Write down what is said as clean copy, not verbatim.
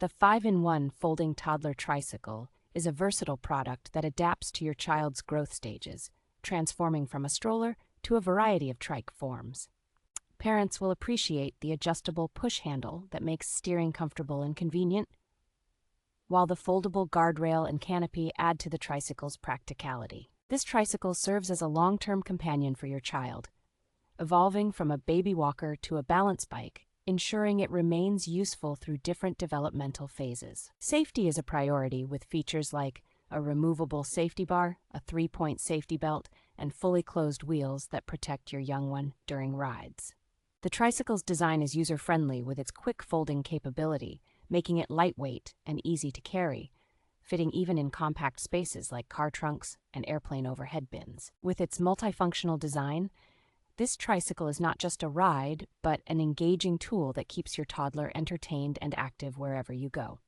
The 5-in-1 Folding Toddler Tricycle is a versatile product that adapts to your child's growth stages, transforming from a stroller to a variety of trike forms. Parents will appreciate the adjustable push handle that makes steering comfortable and convenient, while the foldable guardrail and canopy add to the tricycle's practicality. This tricycle serves as a long-term companion for your child, evolving from a baby walker to a balance bike, ensuring it remains useful through different developmental phases. Safety is a priority with features like a removable safety bar, a 3-point safety belt, and fully closed wheels that protect your young one during rides. The tricycle's design is user-friendly with its quick folding capability, making it lightweight and easy to carry, fitting even in compact spaces like car trunks and airplane overhead bins. With its multifunctional design, this tricycle is not just a ride, but an engaging tool that keeps your toddler entertained and active wherever you go.